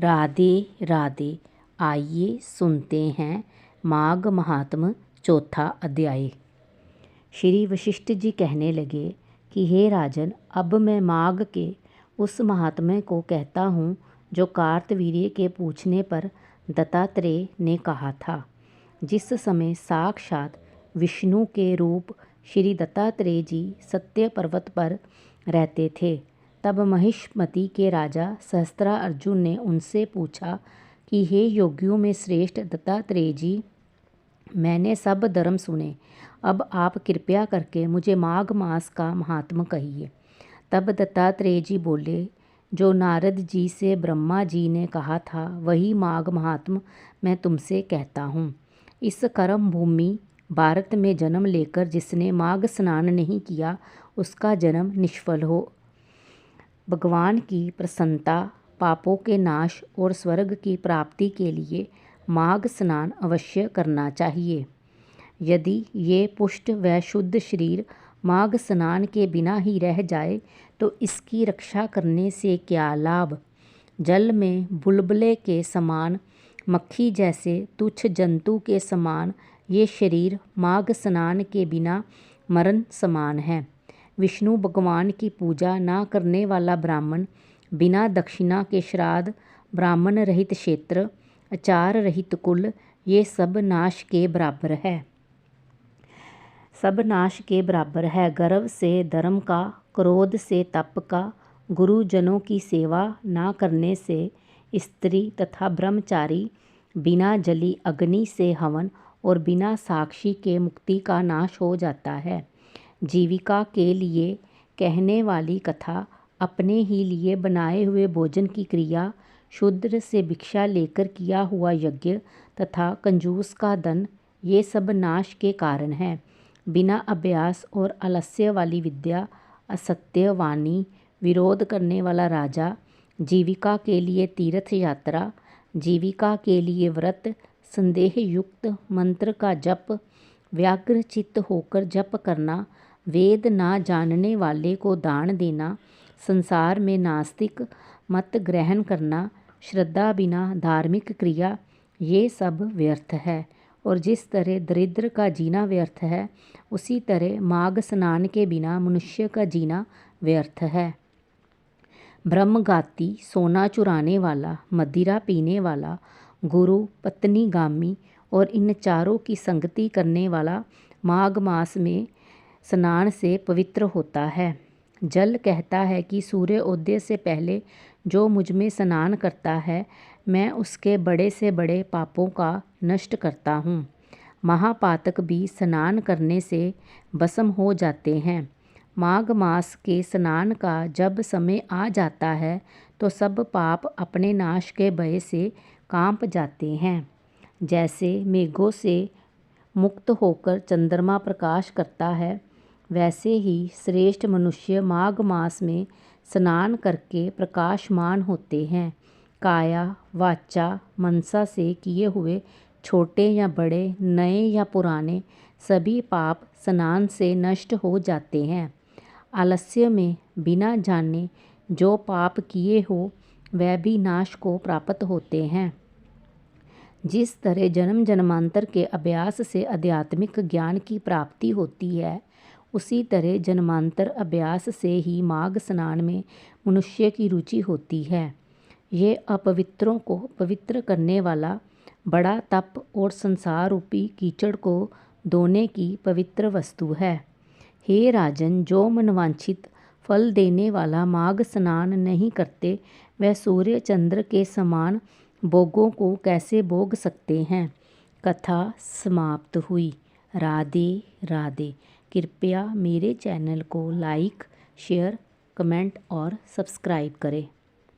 राधे राधे। आइए सुनते हैं माघ महात्म चौथा अध्याय। श्री वशिष्ठ जी कहने लगे कि हे राजन, अब मैं माघ के उस महात्म्य को कहता हूँ जो कार्तवीर्य के पूछने पर दत्तात्रेय ने कहा था। जिस समय साक्षात विष्णु के रूप श्री दत्तात्रेय जी सत्य पर्वत पर रहते थे, तब महिष्मति के राजा सहस्त्रार्जुन ने उनसे पूछा कि हे योगियों में श्रेष्ठ दत्तात्रेय जी, मैंने सब धर्म सुने, अब आप कृपया करके मुझे माघ मास का महात्म कहिए। तब दत्तात्रेय जी बोले, जो नारद जी से ब्रह्मा जी ने कहा था वही माघ महात्म मैं तुमसे कहता हूँ। इस कर्म भूमि भारत में जन्म लेकर जिसने माघ स्नान नहीं किया उसका जन्म निष्फल हो। भगवान की प्रसन्नता, पापों के नाश और स्वर्ग की प्राप्ति के लिए माघ स्नान अवश्य करना चाहिए। यदि ये पुष्ट व शुद्ध शरीर माघ स्नान के बिना ही रह जाए तो इसकी रक्षा करने से क्या लाभ। जल में बुलबुले के समान, मक्खी जैसे तुच्छ जंतु के समान ये शरीर माघ स्नान के बिना मरण समान है। विष्णु भगवान की पूजा ना करने वाला ब्राह्मण, बिना दक्षिणा के श्राद्ध, ब्राह्मण रहित क्षेत्र, आचार रहित कुल, ये सब नाश के बराबर है। सब नाश के बराबर है। गर्व से धर्म का, क्रोध से तप का, गुरुजनों की सेवा ना करने से स्त्री तथा ब्रह्मचारी, बिना जली अग्नि से हवन और बिना साक्षी के मुक्ति का नाश हो जाता है। जीविका के लिए कहने वाली कथा, अपने ही लिए बनाए हुए भोजन की क्रिया, शूद्र से भिक्षा लेकर किया हुआ यज्ञ तथा कंजूस का धन, ये सब नाश के कारण हैं। बिना अभ्यास और आलस्य वाली विद्या, असत्य वाणी, विरोध करने वाला राजा, जीविका के लिए तीर्थ यात्रा, जीविका के लिए व्रत, संदेह युक्त मंत्र का जप, व्याग्र चित्त होकर जप करना, वेद ना जानने वाले को दान देना, संसार में नास्तिक मत ग्रहण करना, श्रद्धा बिना धार्मिक क्रिया, ये सब व्यर्थ है। और जिस तरह दरिद्र का जीना व्यर्थ है, उसी तरह माघ स्नान के बिना मनुष्य का जीना व्यर्थ है। ब्रह्मघाती, सोना चुराने वाला, मदिरा पीने वाला, गुरु पत्नीगामी और इन चारों की संगति करने वाला माघ मास में स्नान से पवित्र होता है। जल कहता है कि सूर्योदय से पहले जो मुझ में स्नान करता है, मैं उसके बड़े से बड़े पापों का नष्ट करता हूँ। महापातक भी स्नान करने से भस्म हो जाते हैं। माघ मास के स्नान का जब समय आ जाता है तो सब पाप अपने नाश के भय से कांप जाते हैं। जैसे मेघों से मुक्त होकर चंद्रमा प्रकाश करता है, वैसे ही श्रेष्ठ मनुष्य माघ मास में स्नान करके प्रकाशमान होते हैं। काया वाचा मनसा से किए हुए छोटे या बड़े, नए या पुराने, सभी पाप स्नान से नष्ट हो जाते हैं। आलस्य में बिना जाने जो पाप किए हो वह भी नाश को प्राप्त होते हैं। जिस तरह जन्म जन्मांतर के अभ्यास से आध्यात्मिक ज्ञान की प्राप्ति होती है, उसी तरह जन्मांतर अभ्यास से ही माघ स्नान में मनुष्य की रुचि होती है। ये अपवित्रों को पवित्र करने वाला बड़ा तप और संसार रूपी कीचड़ को धोने की पवित्र वस्तु है। हे राजन, जो मनवांछित फल देने वाला माघ स्नान नहीं करते, वह सूर्य चंद्र के समान भोगों को कैसे भोग सकते हैं। कथा समाप्त हुई। राधे राधे। कृपया मेरे चैनल को लाइक, शेयर, कमेंट और सब्सक्राइब करें।